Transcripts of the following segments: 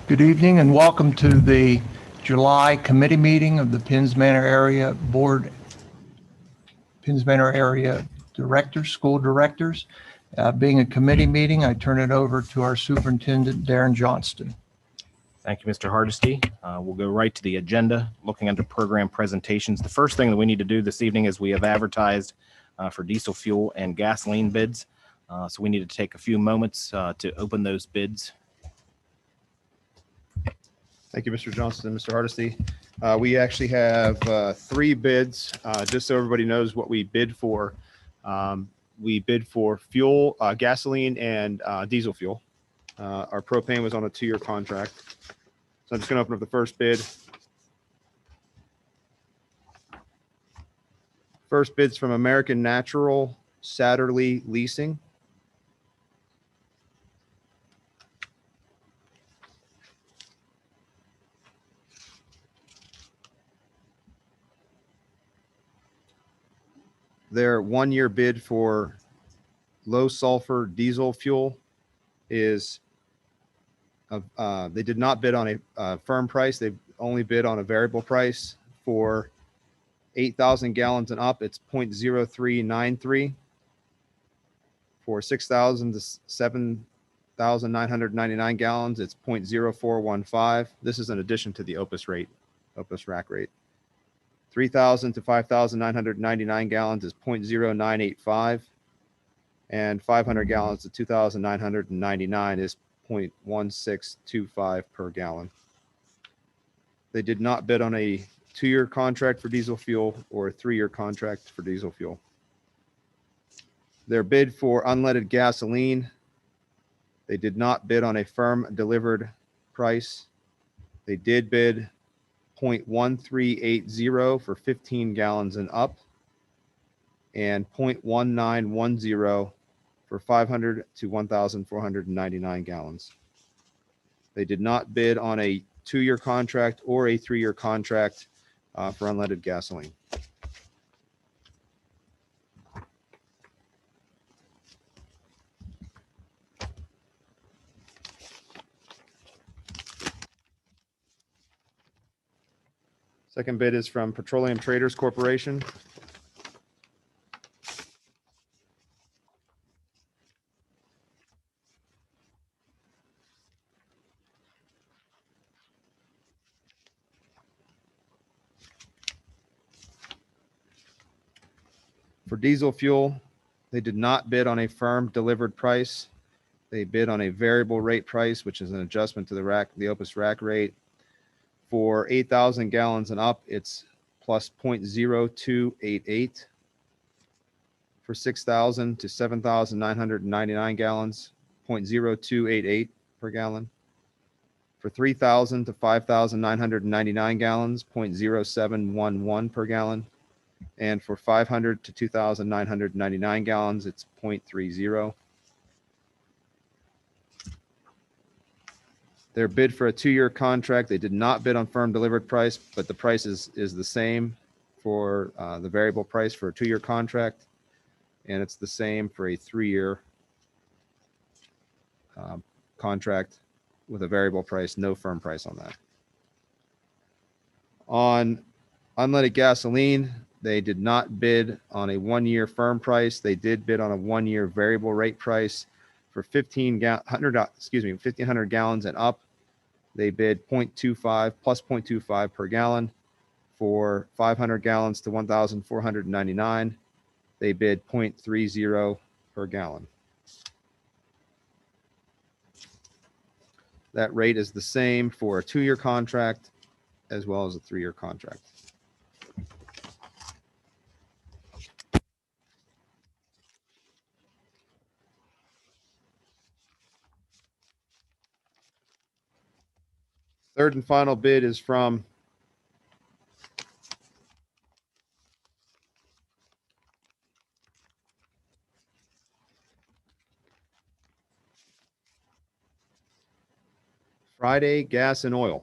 Good evening and welcome to the July committee meeting of the Penns Manor Area Board, Penns Manor Area Directors, School Directors. Being a committee meeting, I turn it over to our Superintendent, Darren Johnston. Thank you, Mr. Hardesty. We'll go right to the agenda, looking under program presentations. The first thing that we need to do this evening is we have advertised for diesel fuel and gasoline bids. So we need to take a few moments to open those bids. Thank you, Mr. Johnston and Mr. Hardesty. We actually have 3 bids, just so everybody knows what we bid for. We bid for fuel, gasoline, and diesel fuel. Our propane was on a 2-year contract. So I'm just going to open up the first bid. First bid's from American Natural Satterley Leasing. Their 1-year bid for low sulfur diesel fuel is, they did not bid on a firm price. They've only bid on a variable price. For 8,000 gallons and up, it's 0.0393. For 6,000 to 7,999 gallons, it's 0.0415. This is in addition to the Opus rate, Opus rack rate. 3,000 to 5,999 gallons is 0.0985, and 500 gallons to 2,999 is 0.1625 per gallon. They did not bid on a 2-year contract for diesel fuel or a 3-year contract for diesel fuel. Their bid for unleaded gasoline, they did not bid on a firm delivered price. They did bid 0.1380 for 15 gallons and up, and 0.1910 for 500 to 1,499 gallons. They did not bid on a 2-year contract or a 3-year contract for unleaded gasoline. Second bid is from Petroleum Traders Corporation. For diesel fuel, they did not bid on a firm delivered price. They bid on a variable rate price, which is an adjustment to the Opus rack rate. For 8,000 gallons and up, it's plus 0.0288. For 6,000 to 7,999 gallons, 0.0288 per gallon. For 3,000 to 5,999 gallons, 0.0711 per gallon. And for 500 to 2,999 gallons, it's 0.30. Their bid for a 2-year contract, they did not bid on firm delivered price, but the price is the same for the variable price for a 2-year contract, and it's the same for a 3-year contract with a variable price, no firm price on that. On unleaded gasoline, they did not bid on a 1-year firm price. They did bid on a 1-year variable rate price for 1,500 gallons and up. They bid 0.25 plus 0.25 per gallon. For 500 gallons to 1,499, they bid 0.30 per gallon. That rate is the same for a 2-year contract as well as a 3-year contract. Third and final bid is from Friday Gas and Oil.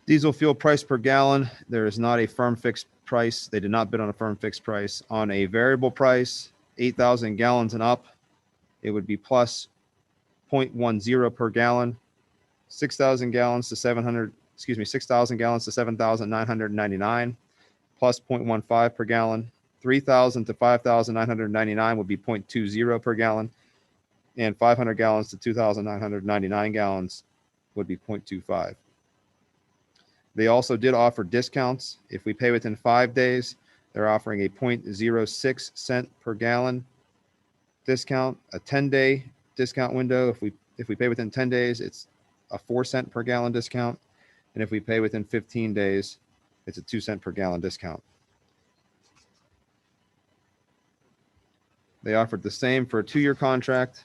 Diesel fuel price per gallon, there is not a firm fixed price. They did not bid on a firm fixed price. On a variable price, 8,000 gallons and up, it would be plus 0.10 per gallon. 6,000 gallons to 7,999 plus 0.15 per gallon. 3,000 to 5,999 would be 0.20 per gallon. And 500 gallons to 2,999 gallons would be 0.25. They also did offer discounts. If we pay within 5 days, they're offering a 0.06 cent per gallon discount, a 10-day discount window. If we pay within 10 days, it's a 4 cent per gallon discount. And if we pay within 15 days, it's a 2 cent per gallon discount. They offered the same for a 2-year contract.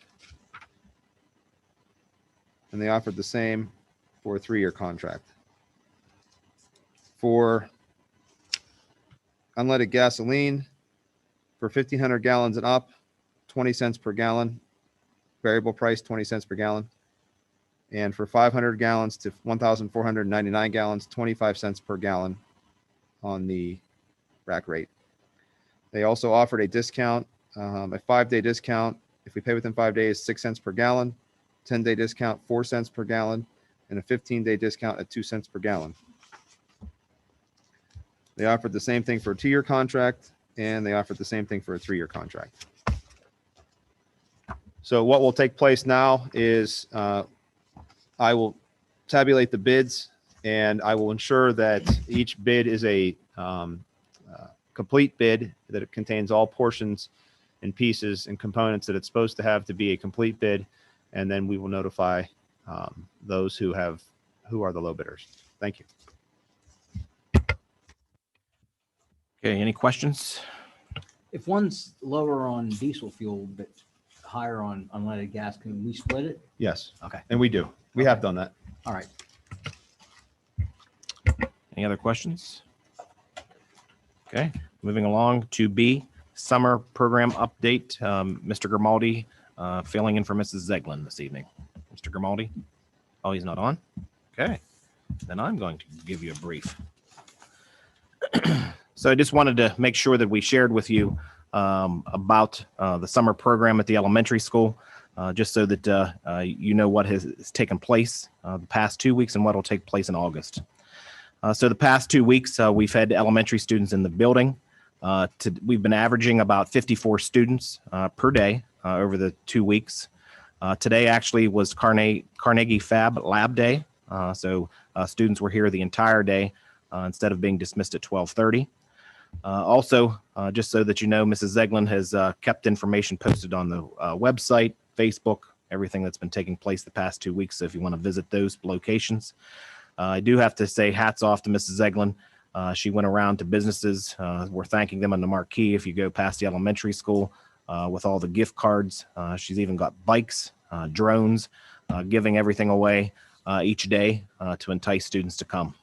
And they offered the same for a 3-year contract. For unleaded gasoline, for 1,500 gallons and up, 20 cents per gallon. Variable price, 20 cents per gallon. And for 500 gallons to 1,499 gallons, 25 cents per gallon on the rack rate. They also offered a discount, a 5-day discount. If we pay within 5 days, 6 cents per gallon. 10-day discount, 4 cents per gallon. And a 15-day discount at 2 cents per gallon. They offered the same thing for a 2-year contract, and they offered the same thing for a 3-year contract. So what will take place now is I will tabulate the bids, and I will ensure that each bid is a complete bid, that it contains all portions and pieces and components that it's supposed to have to be a complete bid, and then we will notify those who are the low bidders. Thank you. Okay, any questions? If one's lower on diesel fuel but higher on unleaded gas, can we split it? Yes, Okay, and we do. We have done that. all right. Any other questions? Okay, moving along to B, summer program update. Mr. Grimaldi, filling in for Mrs. Zeglin this evening. Mr. Grimaldi? Oh, he's not on? Okay, then I'm going to give you a brief. So I just wanted to make sure that we shared with you about the summer program at the elementary school, just so that you know what has taken place the past 2 weeks and what will take place in August. So the past 2 weeks, we've had elementary students in the building. We've been averaging about 54 students per day over the 2 weeks. Today actually was Carnegie Fab Lab Day. So students were here the entire day instead of being dismissed at 12:30. Also, just so that you know, Mrs. Zeglin has kept information posted on the website, Facebook, everything that's been taking place the past 2 weeks. So if you want to visit those locations, I do have to say hats off to Mrs. Zeglin. She went around to businesses. We're thanking them on the marquee if you go past the elementary school with all the gift cards. She's even got bikes, drones, giving everything away each day to entice students to come.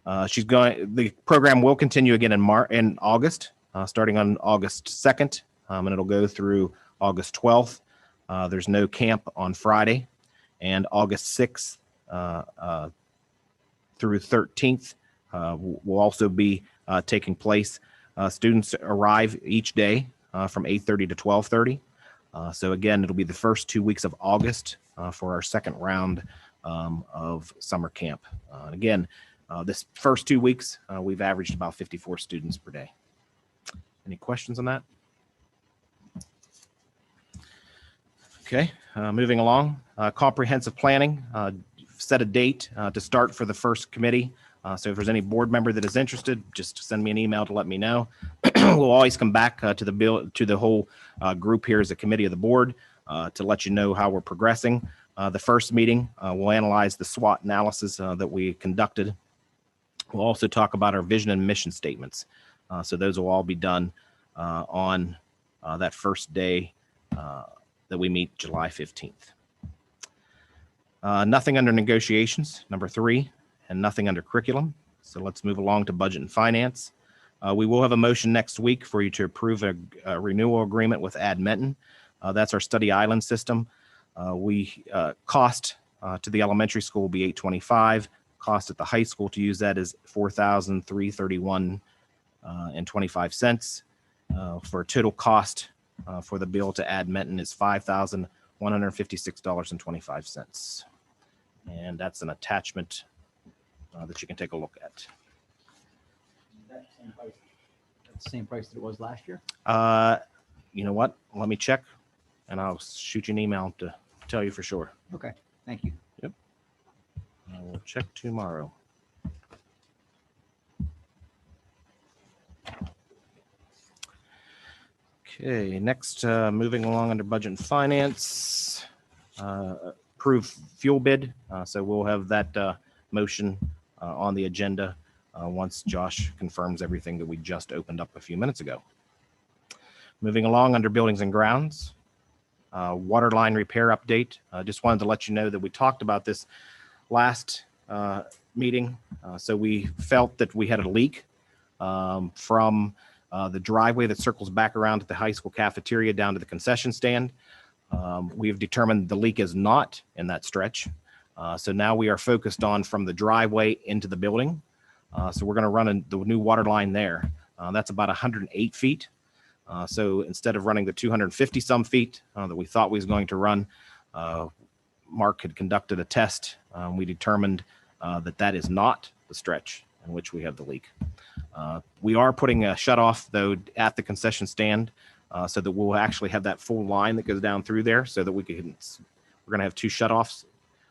The program will continue again in August, starting on August 2nd, and it'll go through August 12th. There's no camp on Friday, and August 6th through 13th will also be taking place. Students arrive each day from 8:30 to 12:30. So again, it'll be the first 2 weeks of August for our second round of summer camp. Again, this first 2 weeks, we've averaged about 54 students per day. Any questions on that? Okay, moving along. Comprehensive planning, set a date to start for the first committee. So if there's any board member that is interested, just send me an email to let me know. We'll always come back to the whole group here as a committee of the board to let you know how we're progressing. The first meeting, we'll analyze the SWOT analysis that we conducted. We'll also talk about our vision and mission statements. So those will all be done on that first day that we meet July 15th. Nothing under negotiations, number 3, and nothing under curriculum. So let's move along to budget and finance. We will have a motion next week for you to approve a renewal agreement with Admenton. That's our study island system. Cost to the elementary school will be $825. cost at the high school to use that is $4,331 and 25 cents. For a total cost for the bill to add Menton is $5,156.25. And that's an attachment that you can take a look at. That's the same price that it was last year? You know what? Let me check and I'll shoot you an email to tell you for sure. Okay, thank you. I will check tomorrow. Okay, next, moving along under budget and finance, approve fuel bid. So we'll have that motion on the agenda once Josh confirms everything that we just opened up a few minutes ago. Moving along under buildings and grounds, water line repair update. Just wanted to let you know that we talked about this last meeting. So we felt that we had a leak from the driveway that circles back around to the high school cafeteria down to the concession stand. We have determined the leak is not in that stretch. So now we are focused on from the driveway into the building. So we're going to run the new water line there. That's about 108 feet. So instead of running the 250 some feet that we thought we was going to run, Mark had conducted a test. We determined that is not the stretch in which we have the leak. We are putting a shutoff though at the concession stand so that we'll actually have that full line that goes down through there so that we're going to have two shutoffs,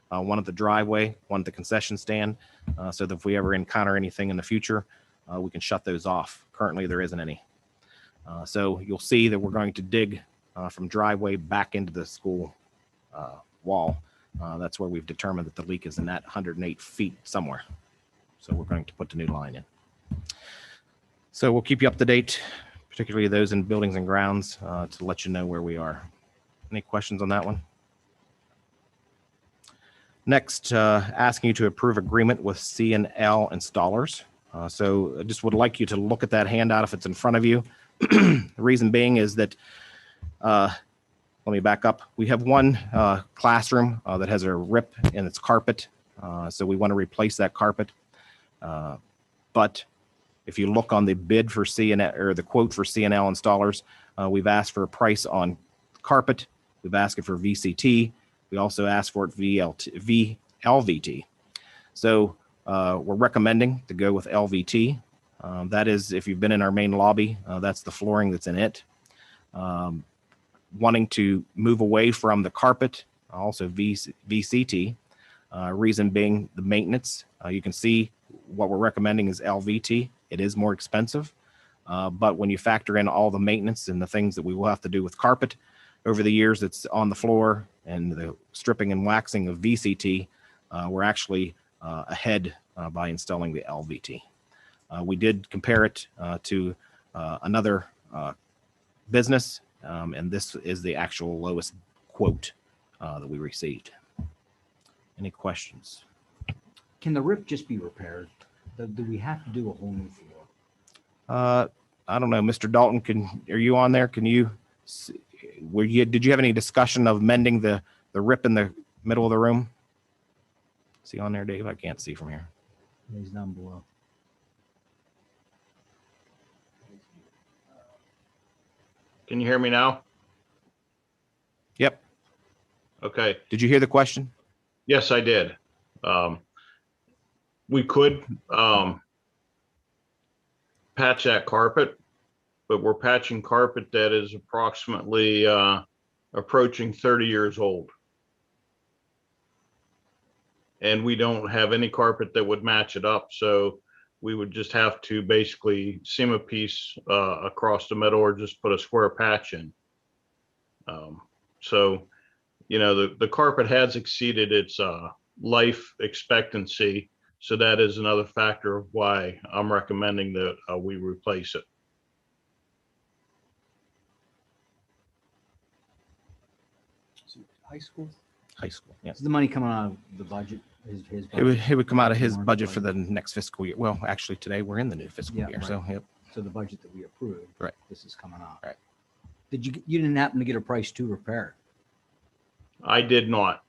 one at the driveway, one at the concession stand, so that if we ever encounter anything in the future, we can shut those off. Currently, there isn't any. So you'll see that we're going to dig from driveway back into the school wall. That's where we've determined that the leak is in that 108 feet somewhere. So we're going to put the new line in. So we'll keep you up to date, particularly those in buildings and grounds, to let you know where we are. Any questions on that one? Next, asking you to approve agreement with Cnl Installers. So I just would like you to look at that handout if it's in front of you. The reason being is that, let me back up. We have one classroom that has a rip in its carpet. So we want to replace that carpet. But if you look on the bid for CNL or the quote for CNL Installers, we've asked for a price on carpet. We've asked it for VCT. We also asked for it LVT. So we're recommending to go with LVT. That is, if you've been in our main lobby, that's the flooring that's in it. Wanting to move away from the carpet, also VCT. Reason being the maintenance. You can see what we're recommending is LVT. It is more expensive, but when you factor in all the maintenance and the things that we will have to do with carpet over the years that's on the floor and the stripping and waxing of VCT, we're actually ahead by installing the LVT. We did compare it to another business, and this is the actual lowest quote that we received. Any questions? Can the rip just be repaired? Do we have to do a whole new floor? I don't know, Mr. Dalton, are you on there? Can you, did you have any discussion of mending the rip in the middle of the room? Is he on there, Dave? I can't see from here. He's down below. Can you hear me now? Yep. Okay. Did you hear the question? Yes, I did. We could patch that carpet, but we're patching carpet that is approximately approaching 30 years old. And we don't have any carpet that would match it up. So we would just have to basically seam a piece across the middle or just put a square patch in. So, you know, the carpet has exceeded its life expectancy. So that is another factor of why I'm recommending that we replace it. High school? High school, yeah. Is the money coming out of the budget? His budget? It would come out of his budget for the next fiscal year. Well, actually, today we're in the new fiscal Yeah, year. right. So, yep. So the budget that we approved, Right. this is coming out. Right. You didn't happen to get a price to repair? I did not.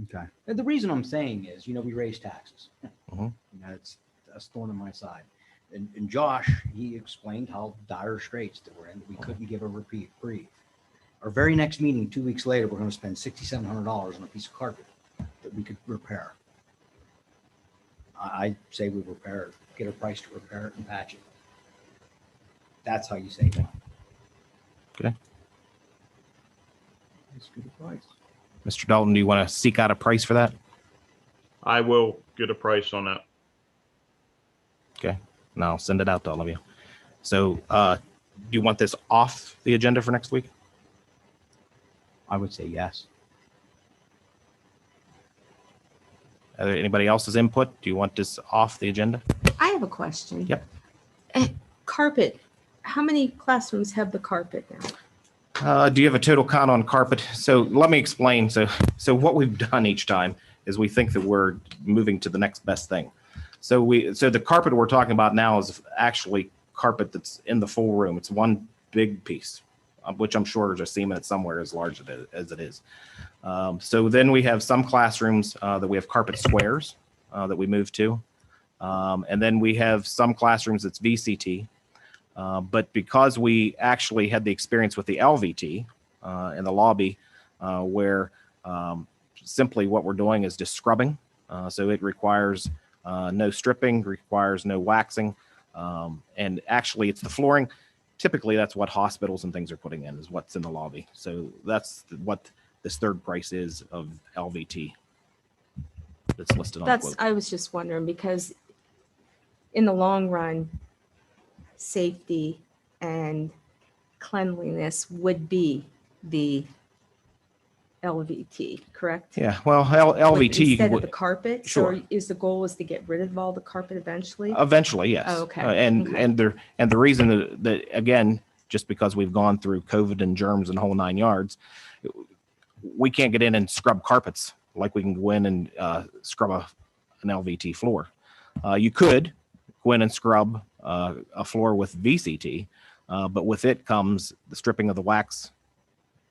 Okay. And the reason I'm saying is, we raise taxes. Mhm. It's a thorn in my side. And Josh, he explained how dire straits that we're in. We couldn't give a reprieve. Our very next meeting, 2 weeks later, we're going to spend $6,700 on a piece of carpet that we could repair. I say we repair it, get a price to repair it and patch it. That's how you save money. Okay. That's a good price. Mr. Dalton, do you want to seek out a price for that? I will get a price on that. Okay. And I'll send it out to all of you. So do you want this off the agenda for next week? I would say yes. Anybody else's input? Do you want this off the agenda? I have a question. Yep. Carpet. How many classrooms have the carpet now? Do you have a total count on carpet? So let me explain. So what we've done each time is we think that we're moving to the next best thing. So the carpet we're talking about now is actually carpet that's in the full room. It's one big piece, which I'm sure there's a seam in it somewhere as large as it is. So then we have some classrooms that we have carpet squares that we move to. And then we have some classrooms that's VCT. But because we actually had the experience with the LVT in the lobby where simply what we're doing is just scrubbing. So it requires no stripping, requires no waxing. And actually it's the flooring. Typically that's what hospitals and things are putting in is what's in the lobby. So that's what this third price is of LVT that's listed on the quote. I was just wondering because in the long run, safety and cleanliness would be the LVT, correct? Yeah, well, Like LVT instead of the carpet. Sure. So is the goal is to get rid of all the carpet eventually? eventually, yes. Oh, okay. And the reason that again, just because we've gone through COVID and germs and whole 9 yards, we can't get in and scrub carpets like we can go in and scrub an LVT floor. You could go in and scrub a floor with VCT, but with it comes the stripping of the wax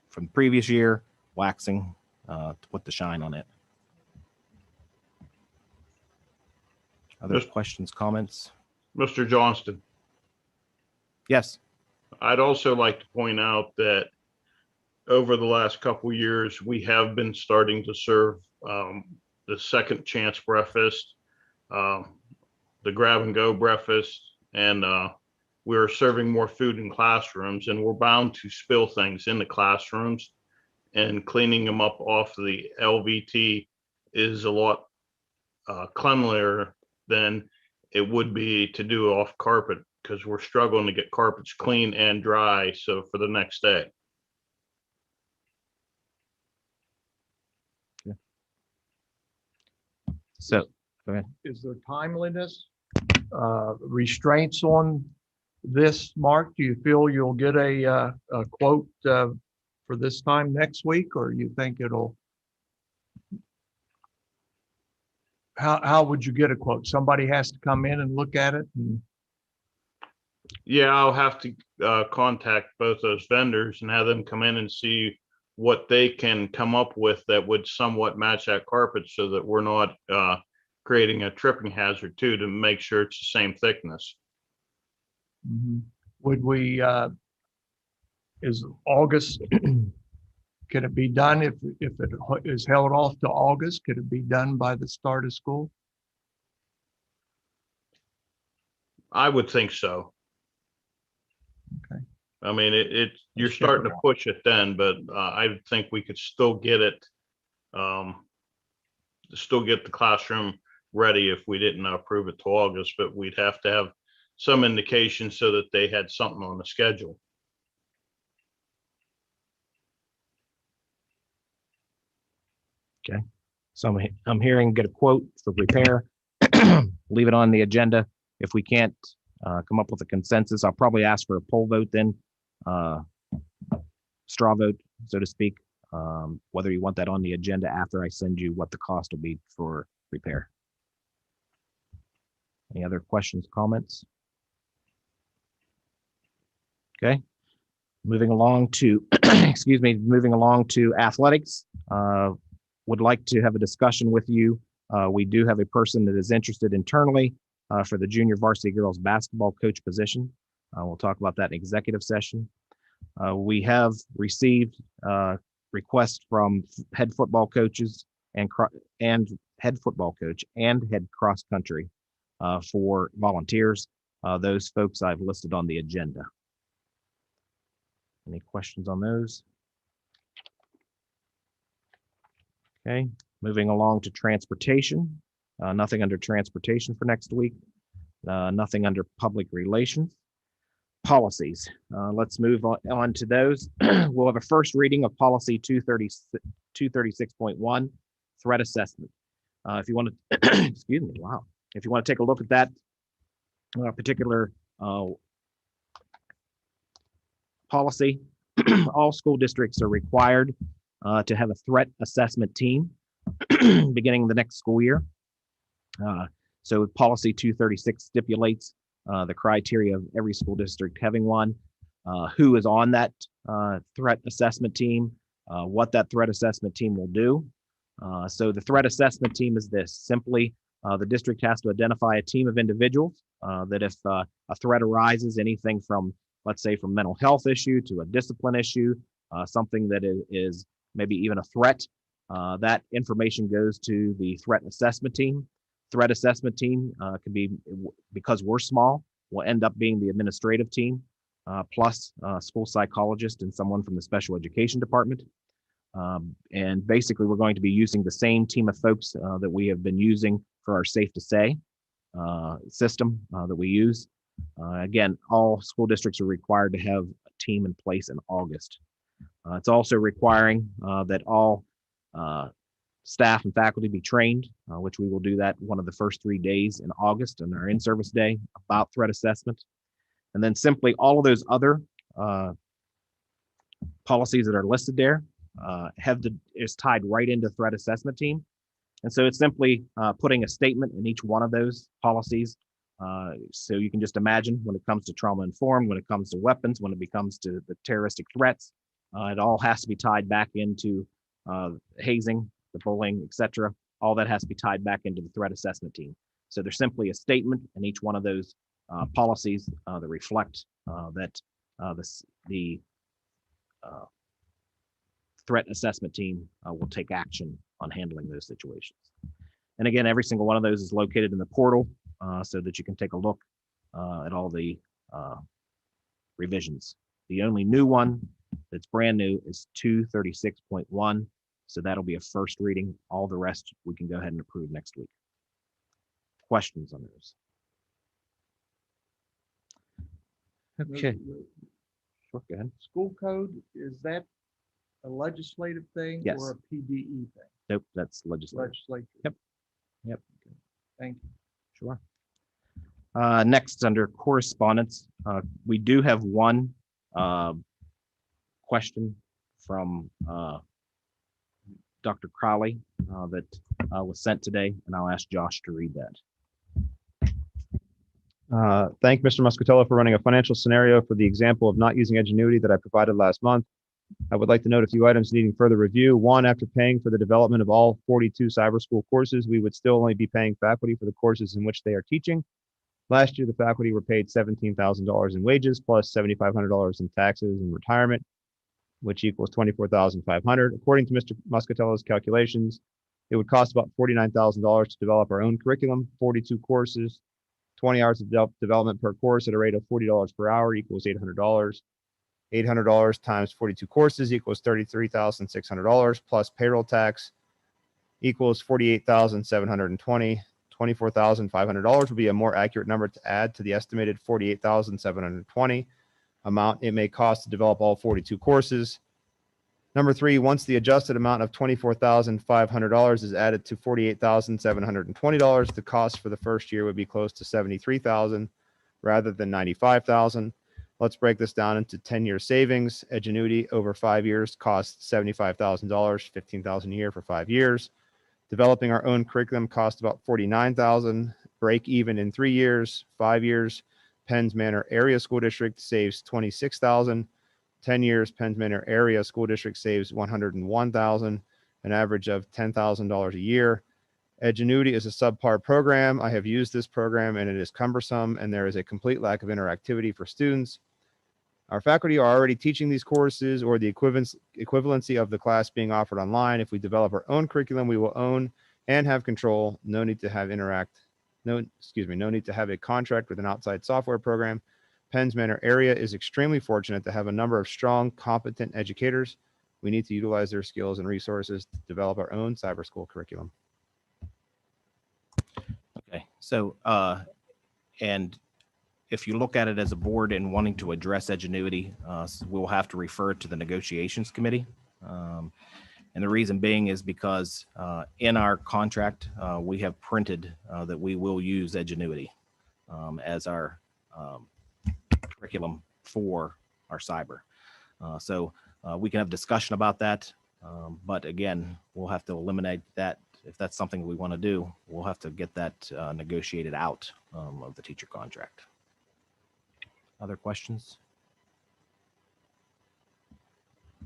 from the previous year, waxing to put the shine on it. Other Yes. questions, comments? Mr. Johnston, Yes. I'd also like to point out that over the last couple years, we have been starting to serve the second chance breakfast, the grab and go breakfast, and we're serving more food in classrooms, and we're bound to spill things in the classrooms, and cleaning them up off the LVT is a lot cleanlier than it would be to do off carpet, because we're struggling to get carpets clean and dry. So for the next day. So go ahead. Is there timeliness, restraints on this, Mark? Do you feel you'll get a quote for this time next week, or you think it'll? How would you get a quote? Somebody has to come in and look at it and. Yeah, I'll have to contact both those vendors and have them come in and see what they can come up with that would somewhat match that carpet, so that we're not creating a tripping hazard too, to make sure it's the same thickness. Would we, is August, can it be done if it is held off to August? Could it be done by the start of school? I would think so. Okay. I mean, you're Let's check starting it to out. push it then, but I think we could still get it, still get the classroom ready if we didn't approve it to August, but we'd have to have some indication so that they had something on the schedule. So I'm hearing get a quote for repair, leave it on the agenda. If we can't come up with a consensus, I'll probably ask for a poll vote then, straw vote, so to speak, whether you want that on the agenda after I send you what the cost will be for repair. Any other questions, comments? Okay, moving along to, excuse me, moving along to athletics. would like to have a discussion with you. We do have a person that is interested internally for the junior varsity girls basketball coach position. We'll talk about that in executive session. We have received requests from head football coaches and head football coach and head cross country for volunteers. Those folks I've listed on the agenda. Any questions on those? Okay, moving along to transportation. Nothing under transportation for next week. Nothing under public relations. Policies. Let's move on to those. We'll have a first reading of policy 236.1, threat assessment. If you want to, excuse me, wow. If you want to take a look at that particular policy, all school districts are required to have a threat assessment team beginning the next school year. So policy 236 stipulates the criteria of every school district having one, who is on that threat assessment team, what that threat assessment team will do. So the threat assessment team is this: simply the district has to identify a team of individuals that if a threat arises, anything from, let's say, from mental health issue to a discipline issue, something that is maybe even a threat, that information goes to the threat assessment team. Threat assessment team can be, because we're small, will end up being the administrative team, plus a school psychologist and someone from the special education department. And basically, we're going to be using the same team of folks that we have been using for our Safe to Say system that we use. Again, all school districts are required to have a team in place in August. It's also requiring that all staff and faculty be trained, which we will do that one of the first 3 days in August on our in-service day about threat assessment. And then simply all of those other policies that are listed there is tied right into threat assessment team. And so it's simply putting a statement in each one of those policies. So you can just imagine when it comes to trauma informed, when it comes to weapons, when it comes to the terroristic threats, it all has to be tied back into hazing, the bullying, etc. All that has to be tied back into the threat assessment team. So there's simply a statement in each one of those policies that reflect that the threat assessment team will take action on handling those situations. And again, every single one of those is located in the portal so that you can take a look at all the revisions. The only new one that's brand new is 236.1. So that'll be a first reading. All the rest we can go ahead and approve next week. Questions on those? Okay. Sure, go ahead. School code, is that a legislative thing Yes. or a PDE thing? Nope, that's legislative. Legislature. Yep. Yep. Thank you. Sure. Next, under correspondence, we do have one question from Dr. Crowley that was sent today, and I'll ask Josh to read that. Thank Mr. Muscatello for running a financial scenario for the example of not using Edgenuity that I provided last month. I would like to note a few items needing further review. One, after paying for the development of all 42 cyber school courses, we would still only be paying faculty for the courses in which they are teaching. Last year, the faculty were paid $17,000 in wages plus $7,500 in taxes and retirement, which equals $24,500. According to Mr. Muscatello's calculations, it would cost about $49,000 to develop our own curriculum, 42 courses, 20 hours of development per course at a rate of $40 per hour equals $800. $800 times 42 courses equals $33,600 plus payroll tax equals $48,720. $24,500 would be a more accurate number to add to the estimated $48,720 amount it may cost to develop all 42 courses. Number three, once the adjusted amount of $24,500 is added to $48,720, the cost for the first year would be close to $73,000 rather than $95,000. Let's break this down into 10-year savings. Edgenuity over 5 years costs $75,000, $15,000 a year for 5 years. Developing our own curriculum costs about $49,000. Break even in 3 years, 5 years. Penns Manor Area School District saves $26,000. 10 years, Penns Manor Area School District saves $101,000. an average of $10,000 a year. Edgenuity is a subpar program. I have used this program and it is cumbersome and there is a complete lack of interactivity for students. Our faculty are already teaching these courses or the equivalency of the class being offered online. If we develop our own curriculum, we will own and have control. No need to have no need to have a contract with an outside software program. Penns Manor area is extremely fortunate to have a number of strong, competent educators. We need to utilize their skills and resources to develop our own cyber school curriculum. Okay, so, and if you look at it as a board and wanting to address Edgenuity, we'll have to refer it to the negotiations committee. And the reason being is because in our contract, we have printed that we will use Edgenuity as our curriculum for our cyber. So we can have discussion about that. But again, we'll have to eliminate that. If that's something we want to do, we'll have to get that negotiated out of the teacher contract. Other questions?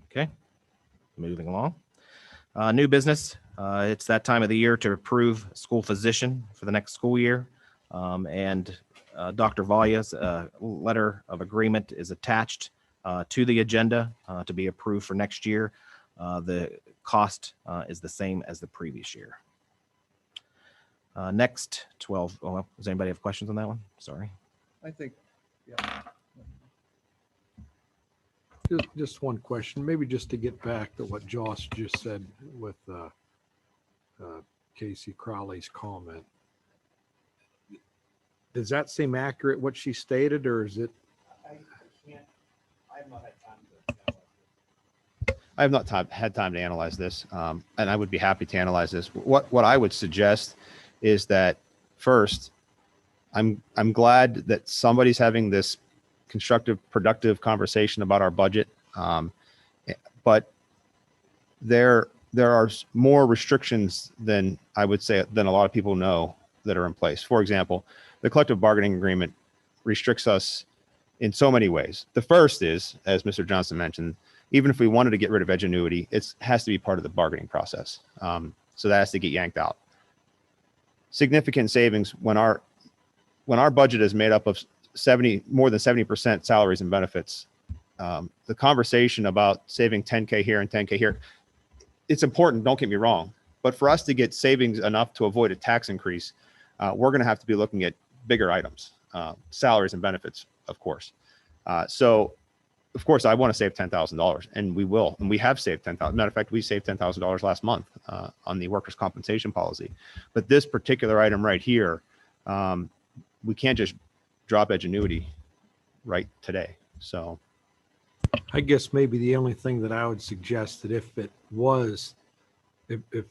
Okay, moving along. New business. It's that time of the year to approve school physician for the next school year. And Dr. Valya's letter of agreement is attached to the agenda to be approved for next year. The cost is the same as the previous year. Next 12. Oh, does anybody have questions on that one? Sorry. I think, yeah. Just one question, maybe just to get back to what Josh just said with Casey Crowley's comment. Does that seem accurate what she stated, or is it? I have not had time to analyze this, and I would be happy to analyze this. What I would suggest is that first, I'm glad that somebody's having this constructive, productive conversation about our budget, but there are more restrictions than I would say than a lot of people know that are in place. For example, the collective bargaining agreement restricts us in so many ways. The first is, as Mr. Johnson mentioned, even if we wanted to get rid of Edgenuity, it has to be part of the bargaining process. So that has to get yanked out. Significant savings when our budget is made up of more than 70% salaries and benefits. The conversation about saving 10K here and 10K here, it's important, don't get me wrong, but for us to get savings enough to avoid a tax increase, we're going to have to be looking at bigger items, salaries and benefits, of course. So of course I want to save $10,000, and we will, and we have saved $10,000. Matter of fact, we saved $10,000 last month on the workers' compensation policy. But this particular item right here, we can't just drop Edgenuity right today. So I guess maybe the only thing that I would suggest that if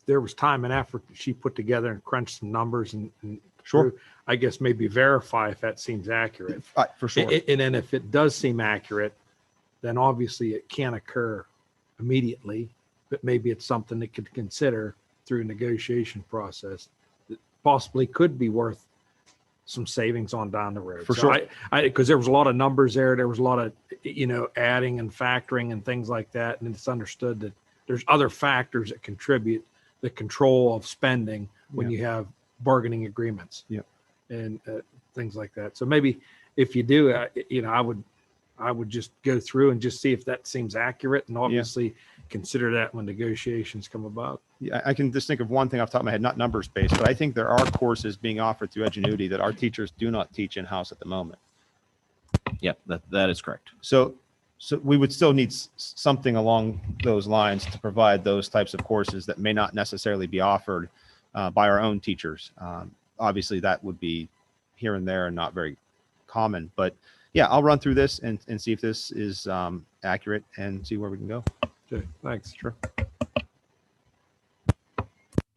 there was time and effort that she put together and crunched some numbers and sure, I guess maybe verify if that seems accurate. for sure. And then if it does seem accurate, then obviously it can't occur immediately, but maybe it's something that could consider through a negotiation process that possibly could be worth some savings on down the road. For So sure. Because there was a lot of numbers there. There was a lot of, adding and factoring and things like that. And it's understood that there's other factors that contribute the control of spending when you have bargaining agreements. Yeah. And things like that. So maybe if you do, I would just go through and just see if that seems accurate, and obviously consider that when negotiations come about. Yeah, I can just think of one thing off the top of my head, not numbers based, but I think there are courses being offered through Edgenuity that our teachers do not teach in-house at the moment. Yeah, that is correct. So we would still need something along those lines to provide those types of courses that may not necessarily be offered by our own teachers. Obviously, that would be here and there and not very common. But yeah, I'll run through this and see if this is accurate and see where we can go. Okay, thanks. Sure.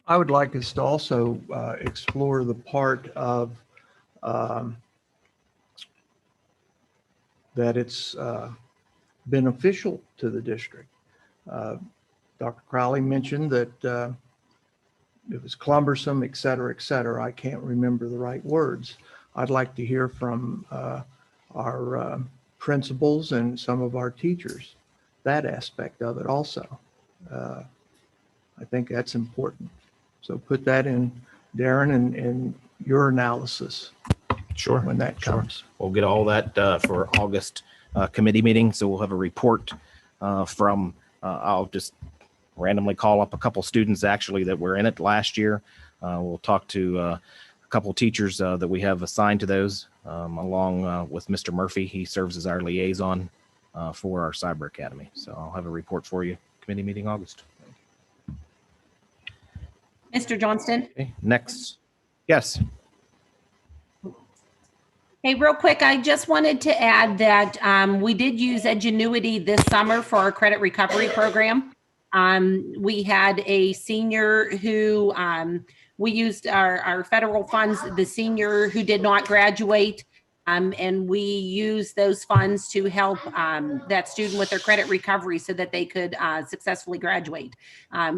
I would like us to also explore the part of that it's beneficial to the district. Dr. Crowley mentioned that it was cumbersome, et cetera, et cetera. I can't remember the right words. I'd like to hear from our principals and some of our teachers, that aspect of it also. I think that's important. So put that in, Darren, and your analysis Sure. when that Sure. comes. We'll get all that for August committee meeting. So we'll have a report from, I'll just randomly call up a couple students actually that were in it last year. We'll talk to a couple teachers that we have assigned to those, along with Mr. Murphy. He serves as our liaison for our Cyber Academy. So I'll have a report for you, committee meeting August. Mr. Johnston? Okay, next. Yes. Hey, real quick, I just wanted to add that we did use Edgenuity this summer for our credit recovery program. We had a senior who we used our federal funds, the senior who did not graduate, and we used those funds to help that student with their credit recovery so that they could successfully graduate.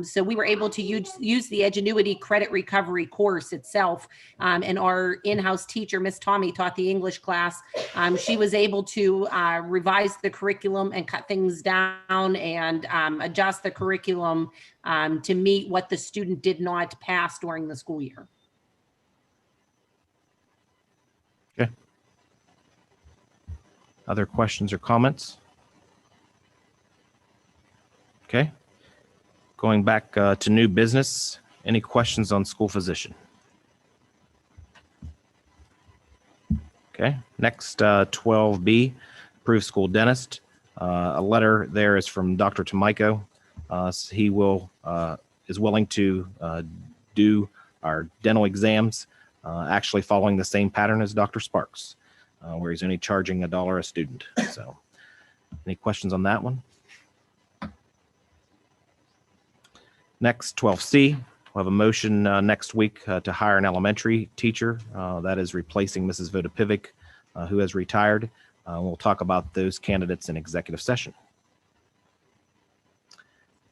So we were able to use the Edgenuity credit recovery course itself, and our in-house teacher, Miss Tommy, taught the English class. She was able to revise the curriculum and cut things down and adjust the curriculum to meet what the student did not pass during the school year. Okay. Other questions or comments? Okay. Going back to new business. Any questions on school physician? Okay. Next, 12B, approved school dentist. A letter there is from Dr. Tomiko. He is willing to do our dental exams, actually following the same pattern as Dr. Sparks, where he's only charging $1 a student. So any questions on that one? Next, 12C, we'll have a motion next week to hire an elementary teacher. That is replacing Mrs. Vodapivic, who has retired. We'll talk about those candidates in executive session.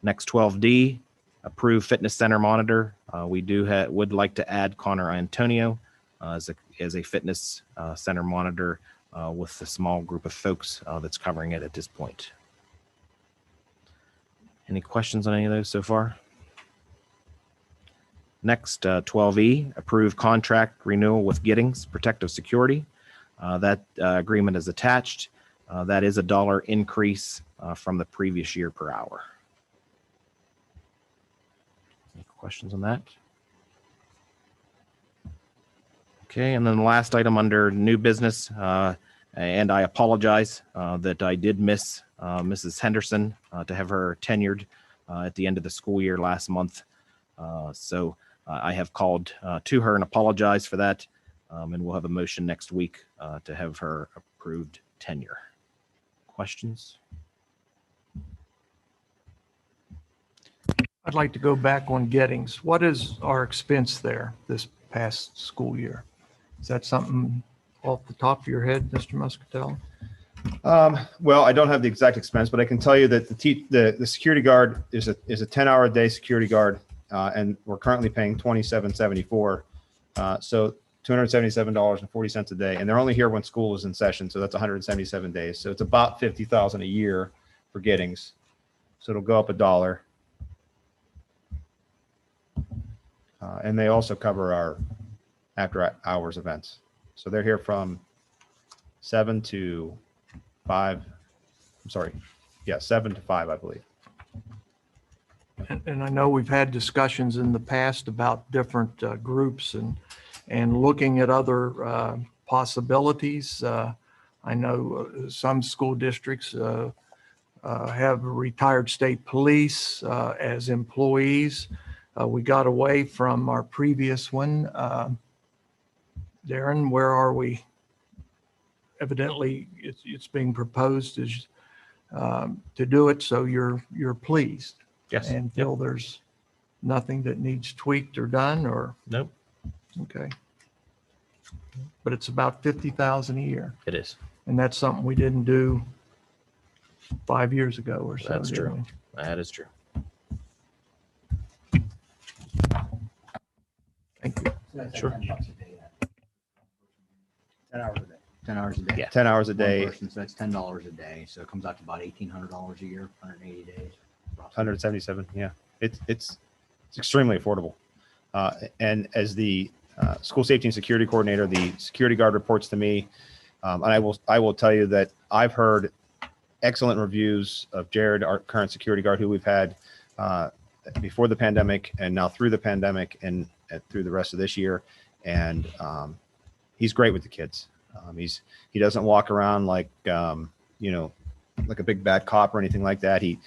Next, 12D, approved fitness center monitor. We would like to add Connor Antonio as a fitness center monitor with a small group of folks that's covering it at this point. Any questions on any of those so far? Next, 12E, approved contract renewal with Giddings Protective Security. That agreement is attached. That is $1 increase from the previous year per hour. Any questions on that? Okay, and then the last item under new business, and I apologize that I did miss Mrs. Henderson to have her tenured at the end of the school year last month. So I have called to her and apologized for that, and we'll have a motion next week to have her approved tenure. Questions? I'd like to go back on Giddings. What is our expense there this past school year? Is that something off the top of your head, Mr. Muscatello? Well, I don't have the exact expense, but I can tell you that the security guard is a 10-hour-a-day security guard, and we're currently paying $27.74, so $277.40 a day, and they're only here when school is in session, so that's 177 days. So it's about $50,000 a year for Giddings. So it'll go up $1. And they also cover our after-hours events. So they're here from 7 to 5. I'm sorry. Yeah, 7 to 5, I believe. And I know we've had discussions in the past about different groups and looking at other possibilities. I know some school districts have retired state police as employees. We got away from our previous one. Darren, where are we? Evidently, it's being proposed as to do it, so you're pleased. Yes. And feel there's nothing that needs tweaked or done, or? Nope. Okay. But it's about 50,000 a year, It is. and that's something we didn't do 5 years ago or so. That's did true. we? That is true. Thank you. Sure. $10 a day. 10 hours a day. 10 hours a day. Yeah. 10 hours a One day, person, so that's $10 a day. So it comes out to about $1,800 a year, 180 days. 177. Yeah, it's It's extremely affordable. And as the school safety and security coordinator, the security guard reports to me. And I will tell you that I've heard excellent reviews of Jared, our current security guard, who we've had before the pandemic and now through the pandemic and through the rest of this year. And he's great with the kids. He doesn't walk around like, like a big bad cop or anything like that. He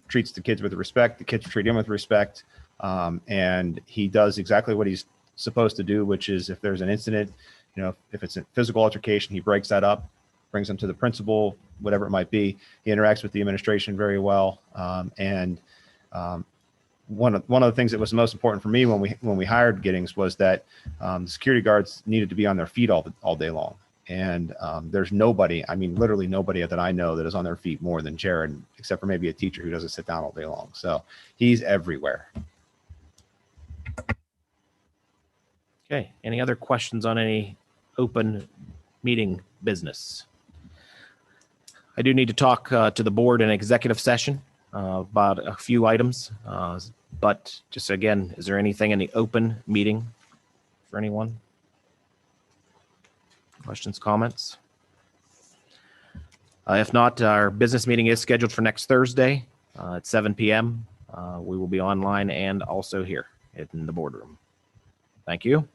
treats the kids with respect. The kids treat him with respect. And he does exactly what he's supposed to do, which is if there's an incident, if it's a physical altercation, he breaks that up, brings them to the principal, whatever it might be. He interacts with the administration very well. One of the things that was most important for me when we hired Giddings was that the security guards needed to be on their feet all day long. And there's nobody, I mean, literally nobody that I know that is on their feet more than Jared, except for maybe a teacher who doesn't sit down all day long. So he's everywhere. Okay. Any other questions on any open meeting business? I do need to talk to the board in executive session about a few items. But just again, is there anything in the open meeting for anyone? Questions, comments? If not, our business meeting is scheduled for next Thursday at 7 p.m. We will be online and also here in the boardroom. Thank you.